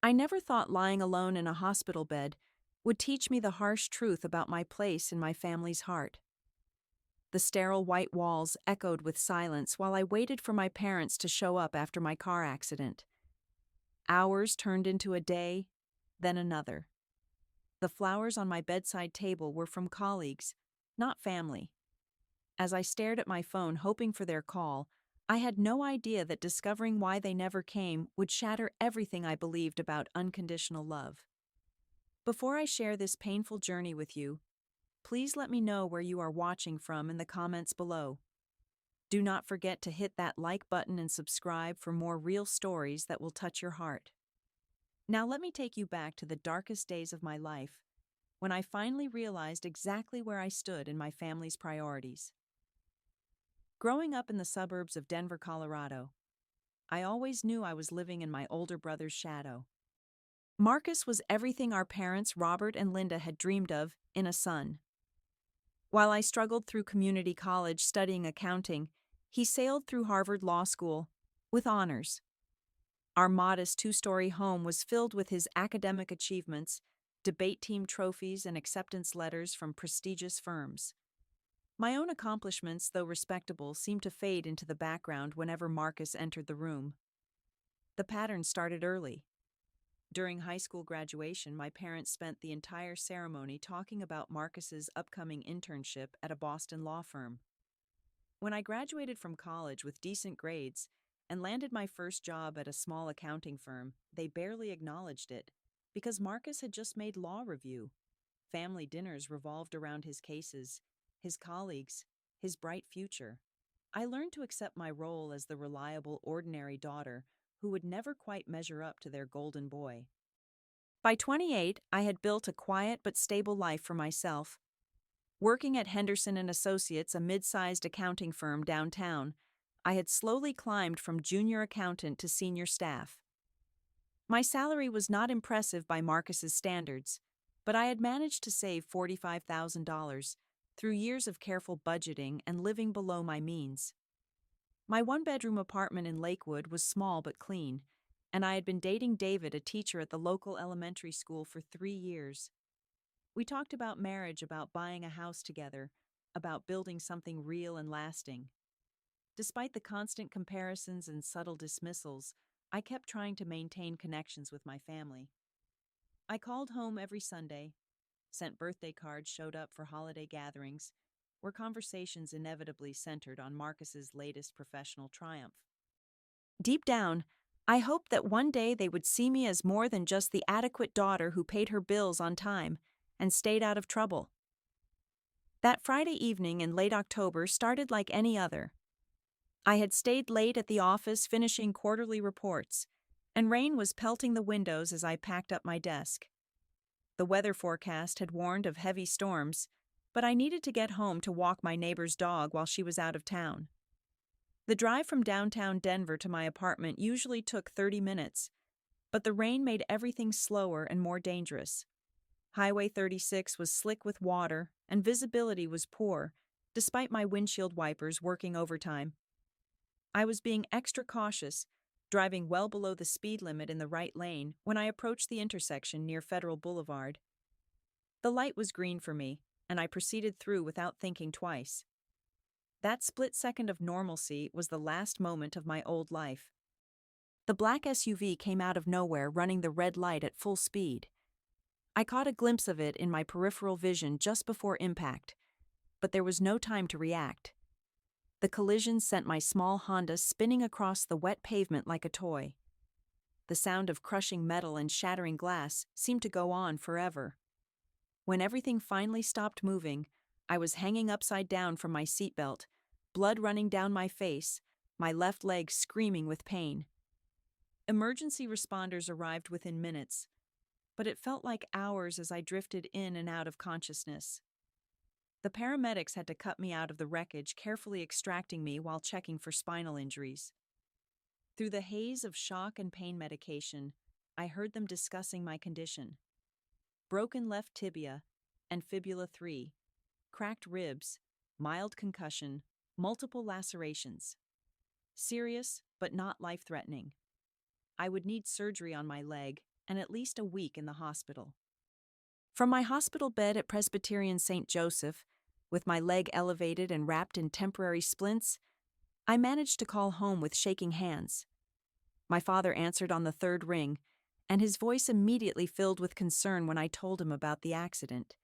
I never thought lying alone in a hospital bed would teach me the harsh truth about my place in my family's heart. The sterile white walls echoed with silence while I waited for my parents to show up after my car accident. Hours turned into a day, then another. The flowers on my bedside table were from colleagues, not family. As I stared at my phone hoping for their call, I had no idea that discovering why they never came would shatter everything I believed about unconditional love. Before I share this painful journey with you, please let me know where you are watching from in the comments below. Do not forget to hit that like button and subscribe for more real stories that will touch your heart. Now let me take you back to the darkest days of my life, when I finally realized exactly where I stood in my family's priorities. Growing up in the suburbs of Denver, Colorado, I always knew I was living in my older brother's shadow. Marcus was everything our parents, Robert and Linda, had dreamed of in a son. While I struggled through community college studying accounting, he sailed through Harvard Law School with honors. Our modest two-story home was filled with his academic achievements, debate team trophies, and acceptance letters from prestigious firms. My own accomplishments, though respectable, seemed to fade into the background whenever Marcus entered the room. The pattern started early. During high school graduation, my parents spent the entire ceremony talking about Marcus's upcoming internship at a Boston law firm. When I graduated from college with decent grades and landed my first job at a small accounting firm, they barely acknowledged it, because Marcus had just made law review. Family dinners revolved around his cases, his colleagues, his bright future. I learned to accept my role as the reliable, ordinary daughter who would never quite measure up to their golden boy. By 28, I had built a quiet but stable life for myself. Working at Henderson and Associates, a mid-sized accounting firm downtown, I had slowly climbed from junior accountant to senior staff. My salary was not impressive by Marcus's standards, but I had managed to save $45,000 through years of careful budgeting and living below my means. My one-bedroom apartment in Lakewood was small but clean, and I had been dating David, a teacher at the local elementary school, for 3 years. We talked about marriage, about buying a house together, about building something real and lasting. Despite the constant comparisons and subtle dismissals, I kept trying to maintain connections with my family. I called home every Sunday, sent birthday cards, showed up for holiday gatherings, where conversations inevitably centered on Marcus's latest professional triumph. Deep down, I hoped that one day they would see me as more than just the adequate daughter who paid her bills on time and stayed out of trouble. That Friday evening in late October started like any other. I had stayed late at the office finishing quarterly reports, and rain was pelting the windows as I packed up my desk. The weather forecast had warned of heavy storms, but I needed to get home to walk my neighbor's dog while she was out of town. The drive from downtown Denver to my apartment usually took 30 minutes, but the rain made everything slower and more dangerous. Highway 36 was slick with water, and visibility was poor, despite my windshield wipers working overtime. I was being extra cautious, driving well below the speed limit in the right lane when I approached the intersection near Federal Boulevard. The light was green for me, and I proceeded through without thinking twice. That split second of normalcy was the last moment of my old life. The black SUV came out of nowhere, running the red light at full speed. I caught a glimpse of it in my peripheral vision just before impact, but there was no time to react. The collision sent my small Honda spinning across the wet pavement like a toy. The sound of crushing metal and shattering glass seemed to go on forever. When everything finally stopped moving, I was hanging upside down from my seatbelt, blood running down my face, my left leg screaming with pain. Emergency responders arrived within minutes, but it felt like hours as I drifted in and out of consciousness. The paramedics had to cut me out of the wreckage, carefully extracting me while checking for spinal injuries. Through the haze of shock and pain medication, I heard them discussing my condition. Broken left tibia and fibula 3, cracked ribs, mild concussion, multiple lacerations. Serious, but not life-threatening. I would need surgery on my leg, and at least a week in the hospital. From my hospital bed at Presbyterian St. Joseph, with my leg elevated and wrapped in temporary splints, I managed to call home with shaking hands. My father answered on the third ring, and his voice immediately filled with concern when I told him about the accident.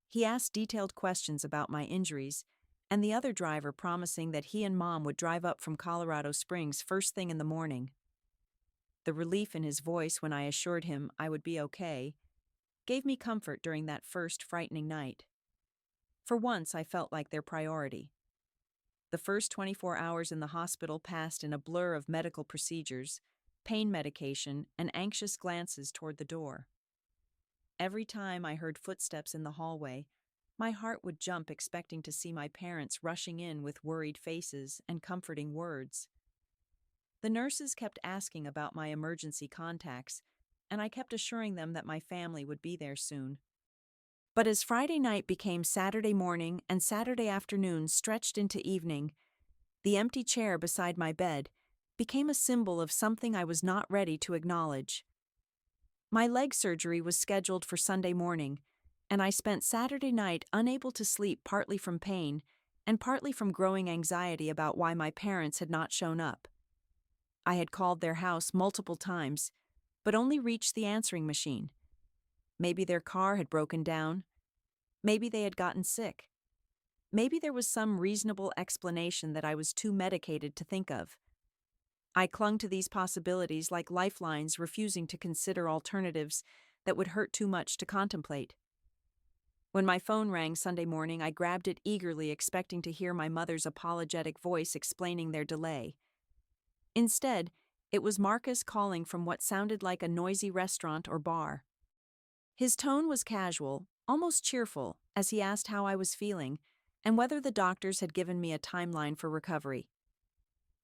He asked detailed questions about my injuries, and the other driver promising that he and Mom would drive up from Colorado Springs first thing in the morning. The relief in his voice when I assured him I would be okay gave me comfort during that first frightening night. For once, I felt like their priority. The first 24 hours in the hospital passed in a blur of medical procedures, pain medication, and anxious glances toward the door. Every time I heard footsteps in the hallway, my heart would jump expecting to see my parents rushing in with worried faces and comforting words. The nurses kept asking about my emergency contacts, and I kept assuring them that my family would be there soon. But as Friday night became Saturday morning and Saturday afternoon stretched into evening, the empty chair beside my bed became a symbol of something I was not ready to acknowledge. My leg surgery was scheduled for Sunday morning, and I spent Saturday night unable to sleep, partly from pain and partly from growing anxiety about why my parents had not shown up. I had called their house multiple times, but only reached the answering machine. Maybe their car had broken down. Maybe they had gotten sick. Maybe there was some reasonable explanation that I was too medicated to think of. I clung to these possibilities like lifelines, refusing to consider alternatives that would hurt too much to contemplate. When my phone rang Sunday morning, I grabbed it eagerly, expecting to hear my mother's apologetic voice explaining their delay. Instead, it was Marcus calling from what sounded like a noisy restaurant or bar. His tone was casual, almost cheerful, as he asked how I was feeling and whether the doctors had given me a timeline for recovery.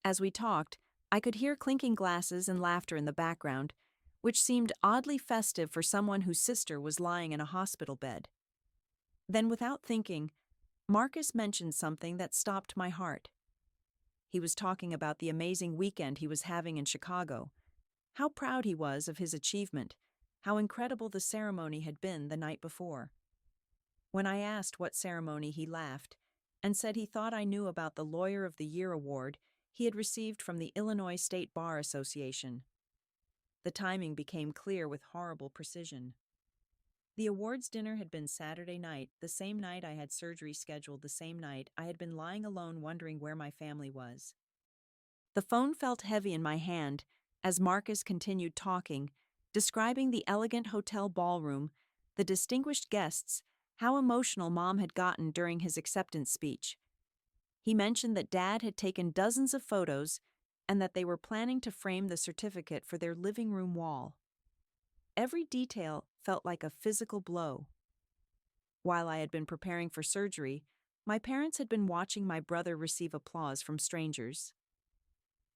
As we talked, I could hear clinking glasses and laughter in the background, which seemed oddly festive for someone whose sister was lying in a hospital bed. Then, without thinking, Marcus mentioned something that stopped my heart. He was talking about the amazing weekend he was having in Chicago, how proud he was of his achievement, how incredible the ceremony had been the night before. When I asked what ceremony, he laughed and said he thought I knew about the Lawyer of the Year award he had received from the Illinois State Bar Association. The timing became clear with horrible precision. The awards dinner had been Saturday night, the same night I had surgery scheduled, the same night I had been lying alone wondering where my family was. The phone felt heavy in my hand as Marcus continued talking, describing the elegant hotel ballroom, the distinguished guests, how emotional Mom had gotten during his acceptance speech. He mentioned that Dad had taken dozens of photos and that they were planning to frame the certificate for their living room wall. Every detail felt like a physical blow. While I had been preparing for surgery, my parents had been watching my brother receive applause from strangers.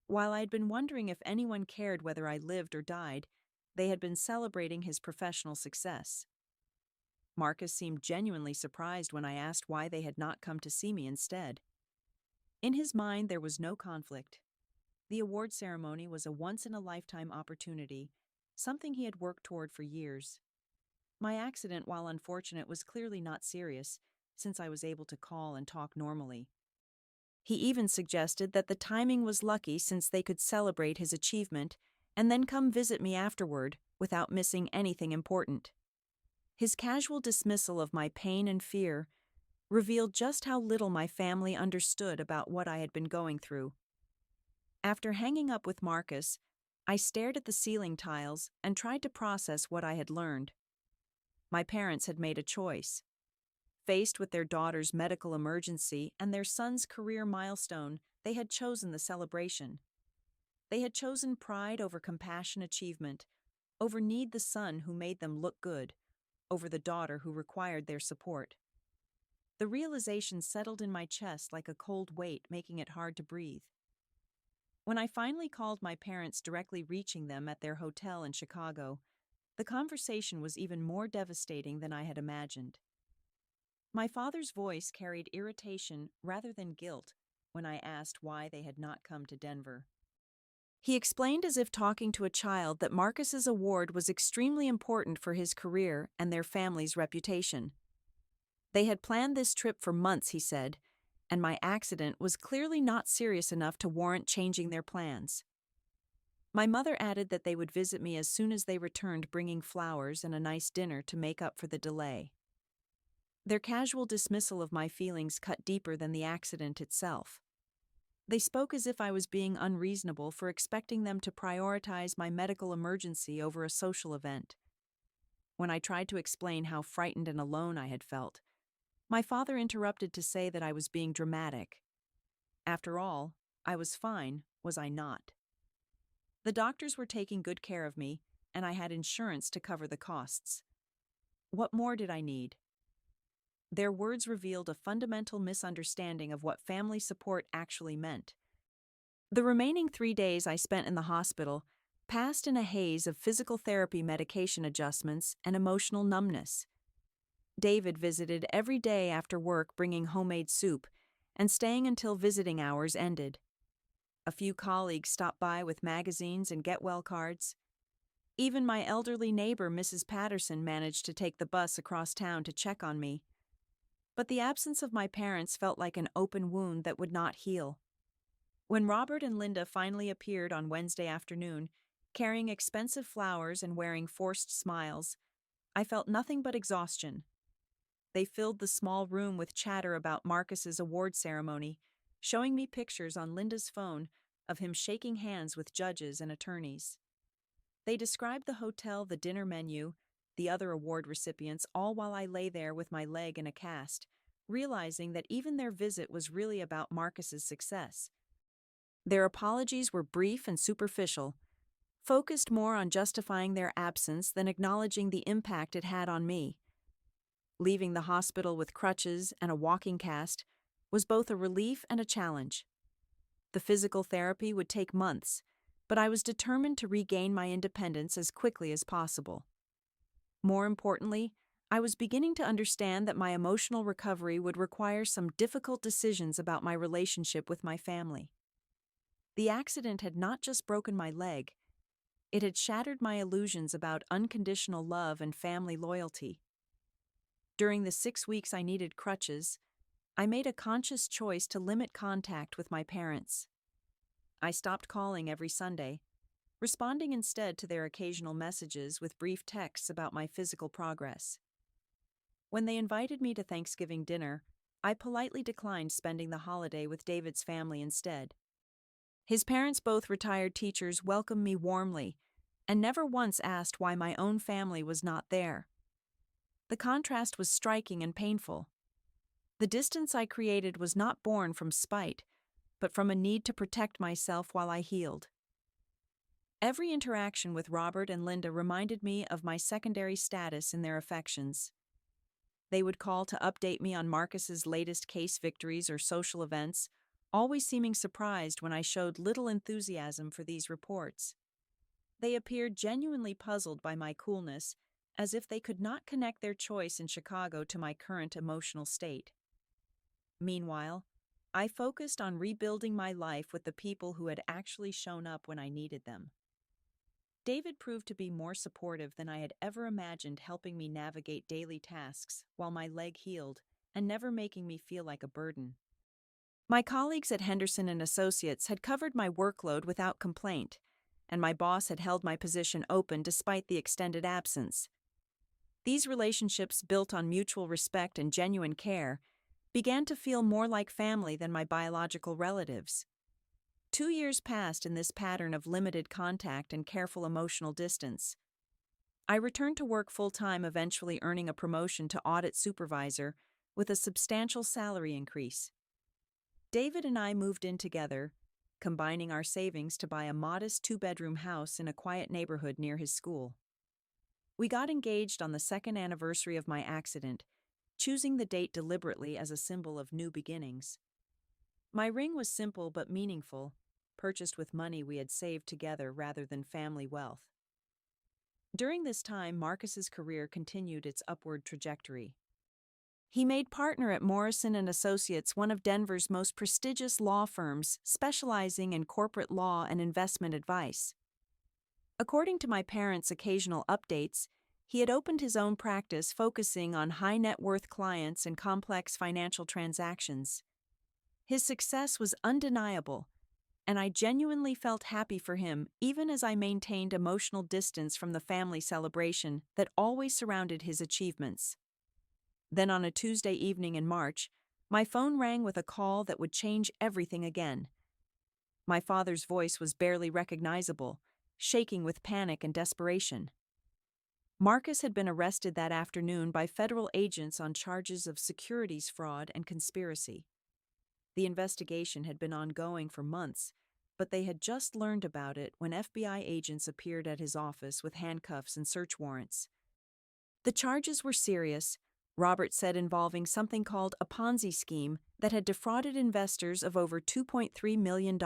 While I had been wondering if anyone cared whether I lived or died, they had been celebrating his professional success. Marcus seemed genuinely surprised when I asked why they had not come to see me instead. In his mind, there was no conflict. The award ceremony was a once-in-a-lifetime opportunity, something he had worked toward for years. My accident, while unfortunate, was clearly not serious, since I was able to call and talk normally. He even suggested that the timing was lucky since they could celebrate his achievement and then come visit me afterward without missing anything important. His casual dismissal of my pain and fear revealed just how little my family understood about what I had been going through. After hanging up with Marcus, I stared at the ceiling tiles and tried to process what I had learned. My parents had made a choice. Faced with their daughter's medical emergency and their son's career milestone, they had chosen the celebration. They had chosen pride over compassion achievement, over need the son who made them look good, over the daughter who required their support. The realization settled in my chest like a cold weight, making it hard to breathe. When I finally called my parents, directly reaching them at their hotel in Chicago, the conversation was even more devastating than I had imagined. My father's voice carried irritation rather than guilt when I asked why they had not come to Denver. He explained as if talking to a child that Marcus's award was extremely important for his career and their family's reputation. They had planned this trip for months, he said, and my accident was clearly not serious enough to warrant changing their plans. My mother added that they would visit me as soon as they returned, bringing flowers and a nice dinner to make up for the delay. Their casual dismissal of my feelings cut deeper than the accident itself. They spoke as if I was being unreasonable for expecting them to prioritize my medical emergency over a social event. When I tried to explain how frightened and alone I had felt, my father interrupted to say that I was being dramatic. After all, I was fine, was I not? The doctors were taking good care of me, and I had insurance to cover the costs. What more did I need? Their words revealed a fundamental misunderstanding of what family support actually meant. The remaining 3 days I spent in the hospital passed in a haze of physical therapy medication adjustments and emotional numbness. David visited every day after work, bringing homemade soup and staying until visiting hours ended. A few colleagues stopped by with magazines and get-well cards. Even my elderly neighbor, Mrs. Patterson, managed to take the bus across town to check on me. But the absence of my parents felt like an open wound that would not heal. When Robert and Linda finally appeared on Wednesday afternoon, carrying expensive flowers and wearing forced smiles, I felt nothing but exhaustion. They filled the small room with chatter about Marcus's award ceremony, showing me pictures on Linda's phone of him shaking hands with judges and attorneys. They described the hotel, the dinner menu, the other award recipients, all while I lay there with my leg in a cast, realizing that even their visit was really about Marcus's success. Their apologies were brief and superficial, focused more on justifying their absence than acknowledging the impact it had on me. Leaving the hospital with crutches and a walking cast was both a relief and a challenge. The physical therapy would take months, but I was determined to regain my independence as quickly as possible. More importantly, I was beginning to understand that my emotional recovery would require some difficult decisions about my relationship with my family. The accident had not just broken my leg, it had shattered my illusions about unconditional love and family loyalty. During the 6 weeks I needed crutches, I made a conscious choice to limit contact with my parents. I stopped calling every Sunday, responding instead to their occasional messages with brief texts about my physical progress. When they invited me to Thanksgiving dinner, I politely declined spending the holiday with David's family instead. His parents, both retired teachers, welcomed me warmly and never once asked why my own family was not there. The contrast was striking and painful. The distance I created was not born from spite, but from a need to protect myself while I healed. Every interaction with Robert and Linda reminded me of my secondary status in their affections. They would call to update me on Marcus's latest case victories or social events, always seeming surprised when I showed little enthusiasm for these reports. They appeared genuinely puzzled by my coolness, as if they could not connect their choice in Chicago to my current emotional state. Meanwhile, I focused on rebuilding my life with the people who had actually shown up when I needed them. David proved to be more supportive than I had ever imagined, helping me navigate daily tasks while my leg healed and never making me feel like a burden. My colleagues at Henderson and Associates had covered my workload without complaint, and my boss had held my position open despite the extended absence. These relationships, built on mutual respect and genuine care, began to feel more like family than my biological relatives. 2 years passed in this pattern of limited contact and careful emotional distance. I returned to work full-time, eventually earning a promotion to audit supervisor with a substantial salary increase. David and I moved in together, combining our savings to buy a modest 2-bedroom house in a quiet neighborhood near his school. We got engaged on the 2nd anniversary of my accident, choosing the date deliberately as a symbol of new beginnings. My ring was simple but meaningful, purchased with money we had saved together rather than family wealth. During this time, Marcus's career continued its upward trajectory. He made partner at Morrison and Associates, one of Denver's most prestigious law firms specializing in corporate law and investment advice. According to my parents' occasional updates, he had opened his own practice focusing on high net worth clients and complex financial transactions. His success was undeniable, and I genuinely felt happy for him even as I maintained emotional distance from the family celebration that always surrounded his achievements. Then on a Tuesday evening in March, my phone rang with a call that would change everything again. My father's voice was barely recognizable, shaking with panic and desperation. Marcus had been arrested that afternoon by federal agents on charges of securities fraud and conspiracy. The investigation had been ongoing for months, but they had just learned about it when FBI agents appeared at his office with handcuffs and search warrants. The charges were serious, Robert said, involving something called a Ponzi scheme that had defrauded investors of over $2.3 million.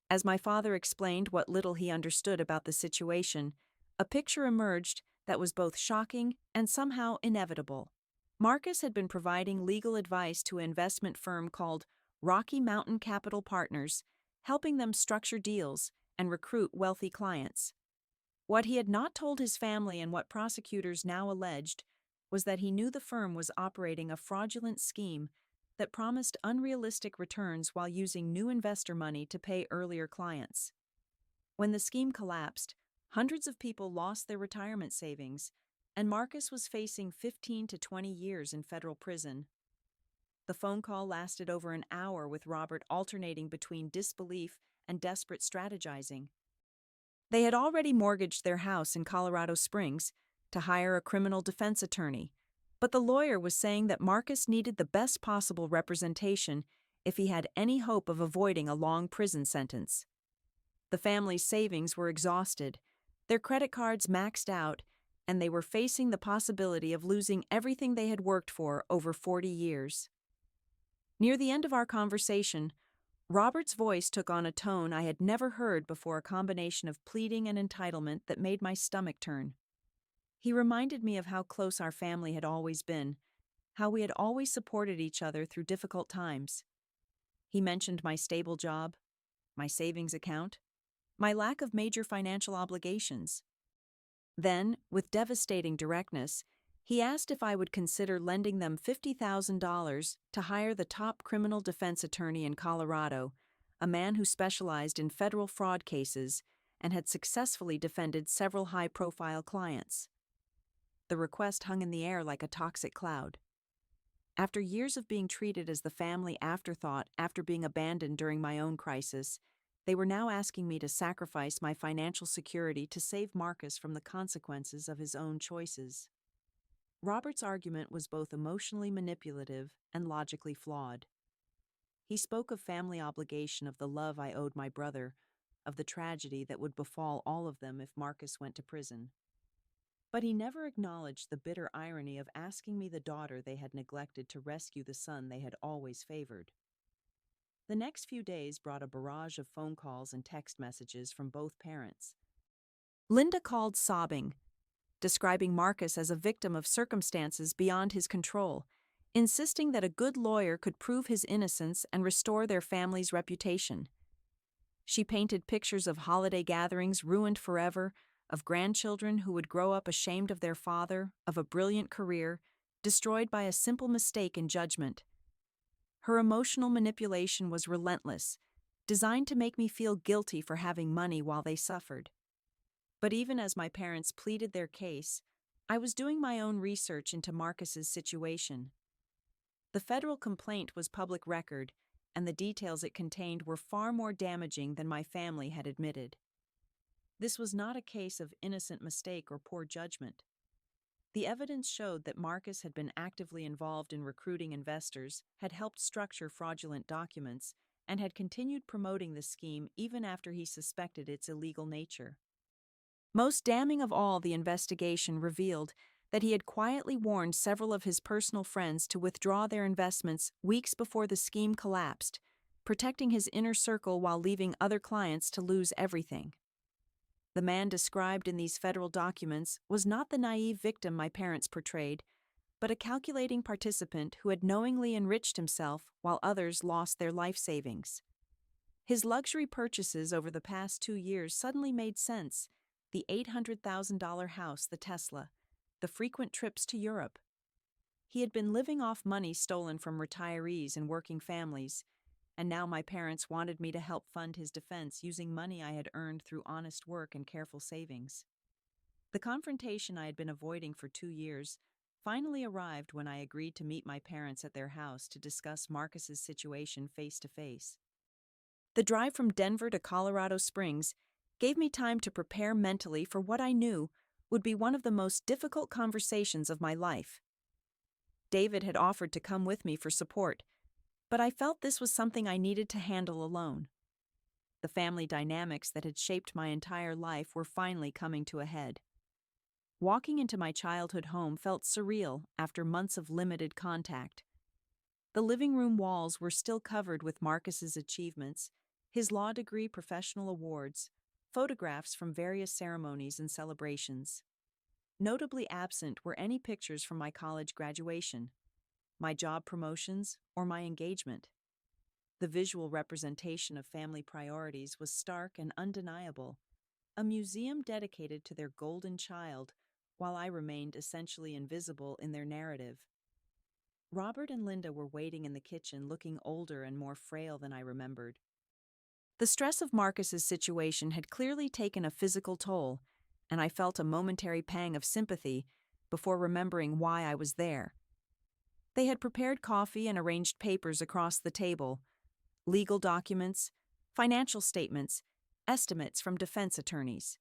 As my father explained what little he understood about the situation, a picture emerged that was both shocking and somehow inevitable. Marcus had been providing legal advice to an investment firm called Rocky Mountain Capital Partners, helping them structure deals and recruit wealthy clients. What he had not told his family and what prosecutors now alleged was that he knew the firm was operating a fraudulent scheme that promised unrealistic returns while using new investor money to pay earlier clients. When the scheme collapsed, hundreds of people lost their retirement savings, and Marcus was facing 15 to 20 years in federal prison. The phone call lasted over an hour, with Robert alternating between disbelief and desperate strategizing. They had already mortgaged their house in Colorado Springs to hire a criminal defense attorney, but the lawyer was saying that Marcus needed the best possible representation if he had any hope of avoiding a long prison sentence. The family's savings were exhausted, their credit cards maxed out, and they were facing the possibility of losing everything they had worked for over 40 years. Near the end of our conversation, Robert's voice took on a tone I had never heard before, a combination of pleading and entitlement that made my stomach turn. He reminded me of how close our family had always been, how we had always supported each other through difficult times. He mentioned my stable job, my savings account, my lack of major financial obligations. Then, with devastating directness, he asked if I would consider lending them $50,000 to hire the top criminal defense attorney in Colorado, a man who specialized in federal fraud cases and had successfully defended several high-profile clients. The request hung in the air like a toxic cloud. After years of being treated as the family afterthought after being abandoned during my own crisis, they were now asking me to sacrifice my financial security to save Marcus from the consequences of his own choices. Robert's argument was both emotionally manipulative and logically flawed. He spoke of family obligation, of the love I owed my brother, of the tragedy that would befall all of them if Marcus went to prison. But he never acknowledged the bitter irony of asking me, the daughter they had neglected, to rescue the son they had always favored. The next few days brought a barrage of phone calls and text messages from both parents. Linda called sobbing, describing Marcus as a victim of circumstances beyond his control, insisting that a good lawyer could prove his innocence and restore their family's reputation. She painted pictures of holiday gatherings ruined forever, of grandchildren who would grow up ashamed of their father, of a brilliant career destroyed by a simple mistake in judgment. Her emotional manipulation was relentless, designed to make me feel guilty for having money while they suffered. But even as my parents pleaded their case, I was doing my own research into Marcus's situation. The federal complaint was public record, and the details it contained were far more damaging than my family had admitted. This was not a case of innocent mistake or poor judgment. The evidence showed that Marcus had been actively involved in recruiting investors, had helped structure fraudulent documents, and had continued promoting the scheme even after he suspected its illegal nature. Most damning of all, the investigation revealed that he had quietly warned several of his personal friends to withdraw their investments weeks before the scheme collapsed, protecting his inner circle while leaving other clients to lose everything. The man described in these federal documents was not the naive victim my parents portrayed, but a calculating participant who had knowingly enriched himself while others lost their life savings. His luxury purchases over the past 2 years suddenly made sense: the $800,000 house, the Tesla, the frequent trips to Europe. He had been living off money stolen from retirees and working families, and now my parents wanted me to help fund his defense using money I had earned through honest work and careful savings. The confrontation I had been avoiding for 2 years finally arrived when I agreed to meet my parents at their house to discuss Marcus's situation face to face. The drive from Denver to Colorado Springs gave me time to prepare mentally for what I knew would be one of the most difficult conversations of my life. David had offered to come with me for support, but I felt this was something I needed to handle alone. The family dynamics that had shaped my entire life were finally coming to a head. Walking into my childhood home felt surreal after months of limited contact. The living room walls were still covered with Marcus's achievements, his law degree, professional awards, photographs from various ceremonies and celebrations. Notably absent were any pictures from my college graduation, my job promotions, or my engagement. The visual representation of family priorities was stark and undeniable, a museum dedicated to their golden child, while I remained essentially invisible in their narrative. Robert and Linda were waiting in the kitchen, looking older and more frail than I remembered. The stress of Marcus's situation had clearly taken a physical toll, and I felt a momentary pang of sympathy before remembering why I was there. They had prepared coffee and arranged papers across the table: legal documents, financial statements, estimates from defense attorneys.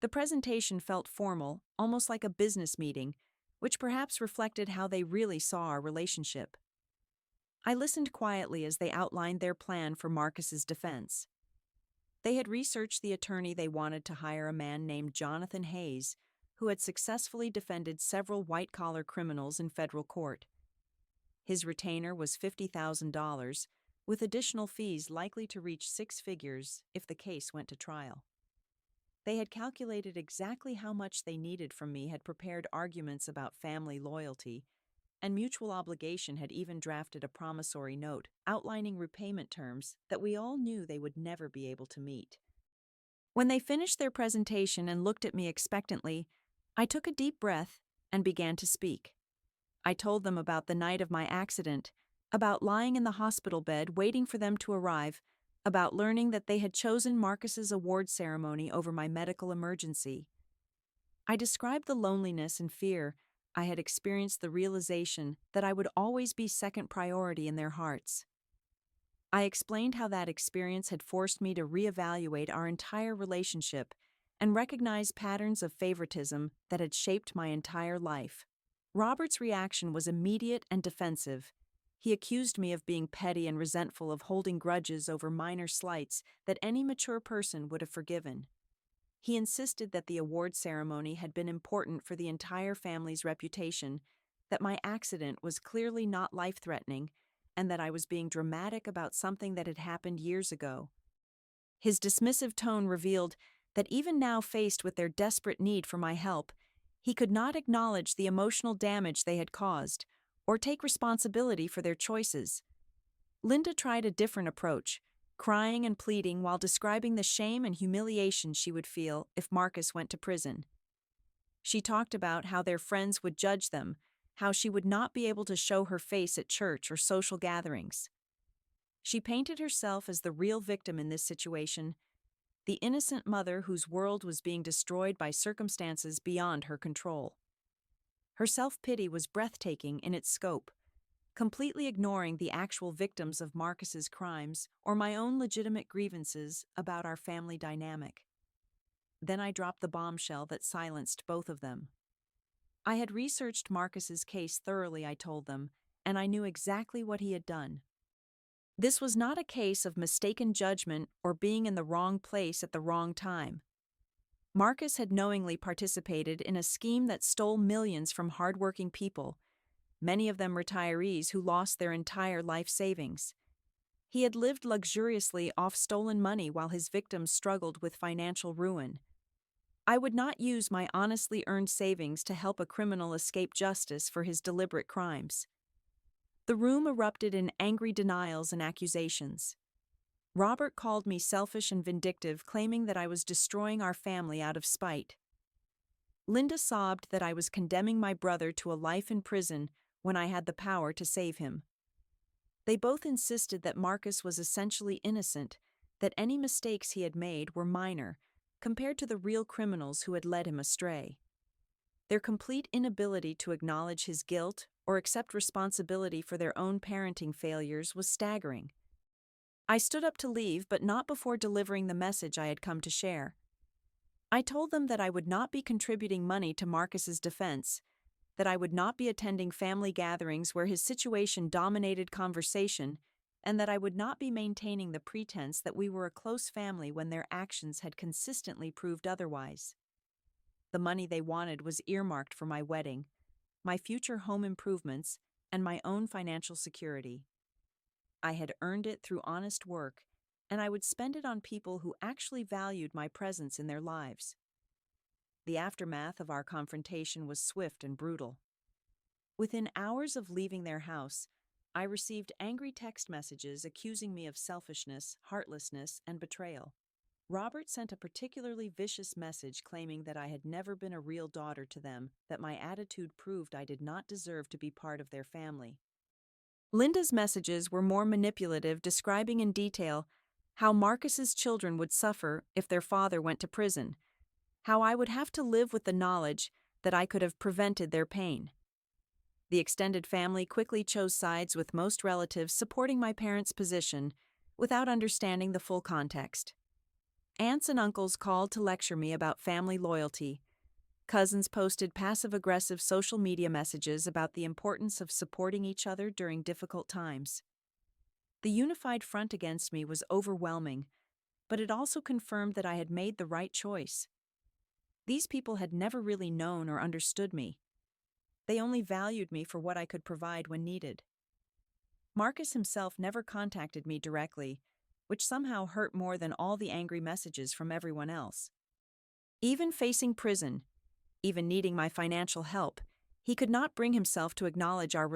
The presentation felt formal, almost like a business meeting, which perhaps reflected how they really saw our relationship. I listened quietly as they outlined their plan for Marcus's defense. They had researched the attorney they wanted to hire, a man named Jonathan Hayes, who had successfully defended several white-collar criminals in federal court. His retainer was $50,000, with additional fees likely to reach 6 figures if the case went to trial. They had calculated exactly how much they needed from me, had prepared arguments about family loyalty, and mutual obligation, had even drafted a promissory note outlining repayment terms that we all knew they would never be able to meet. When they finished their presentation and looked at me expectantly, I took a deep breath and began to speak. I told them about the night of my accident, about lying in the hospital bed waiting for them to arrive, about learning that they had chosen Marcus's award ceremony over my medical emergency. I described the loneliness and fear I had experienced, the realization that I would always be second priority in their hearts. I explained how that experience had forced me to reevaluate our entire relationship and recognize patterns of favoritism that had shaped my entire life. Robert's reaction was immediate and defensive. He accused me of being petty and resentful, of holding grudges over minor slights that any mature person would have forgiven. He insisted that the award ceremony had been important for the entire family's reputation, that my accident was clearly not life-threatening, and that I was being dramatic about something that had happened years ago. His dismissive tone revealed that even now, faced with their desperate need for my help, he could not acknowledge the emotional damage they had caused or take responsibility for their choices. Linda tried a different approach, crying and pleading while describing the shame and humiliation she would feel if Marcus went to prison. She talked about how their friends would judge them, how she would not be able to show her face at church or social gatherings. She painted herself as the real victim in this situation, the innocent mother whose world was being destroyed by circumstances beyond her control. Her self-pity was breathtaking in its scope, completely ignoring the actual victims of Marcus's crimes or my own legitimate grievances about our family dynamic. Then I dropped the bombshell that silenced both of them. I had researched Marcus's case thoroughly, I told them, and I knew exactly what he had done. This was not a case of mistaken judgment or being in the wrong place at the wrong time. Marcus had knowingly participated in a scheme that stole millions from hardworking people, many of them retirees who lost their entire life savings. He had lived luxuriously off stolen money while his victims struggled with financial ruin. I would not use my honestly earned savings to help a criminal escape justice for his deliberate crimes. The room erupted in angry denials and accusations. Robert called me selfish and vindictive, claiming that I was destroying our family out of spite. Linda sobbed that I was condemning my brother to a life in prison when I had the power to save him. They both insisted that Marcus was essentially innocent, that any mistakes he had made were minor, compared to the real criminals who had led him astray. Their complete inability to acknowledge his guilt or accept responsibility for their own parenting failures was staggering. I stood up to leave, but not before delivering the message I had come to share. I told them that I would not be contributing money to Marcus's defense, that I would not be attending family gatherings where his situation dominated conversation, and that I would not be maintaining the pretense that we were a close family when their actions had consistently proved otherwise. The money they wanted was earmarked for my wedding, my future home improvements, and my own financial security. I had earned it through honest work, and I would spend it on people who actually valued my presence in their lives. The aftermath of our confrontation was swift and brutal. Within hours of leaving their house, I received angry text messages accusing me of selfishness, heartlessness, and betrayal. Robert sent a particularly vicious message claiming that I had never been a real daughter to them, that my attitude proved I did not deserve to be part of their family. Linda's messages were more manipulative, describing in detail how Marcus's children would suffer if their father went to prison, how I would have to live with the knowledge that I could have prevented their pain. The extended family quickly chose sides, with most relatives supporting my parents' position without understanding the full context. Aunts and uncles called to lecture me about family loyalty. Cousins posted passive-aggressive social media messages about the importance of supporting each other during difficult times. The unified front against me was overwhelming, but it also confirmed that I had made the right choice. These people had never really known or understood me. They only valued me for what I could provide when needed. Marcus himself never contacted me directly, which somehow hurt more than all the angry messages from everyone else. Even facing prison, even needing my financial help, he could not bring himself to acknowledge our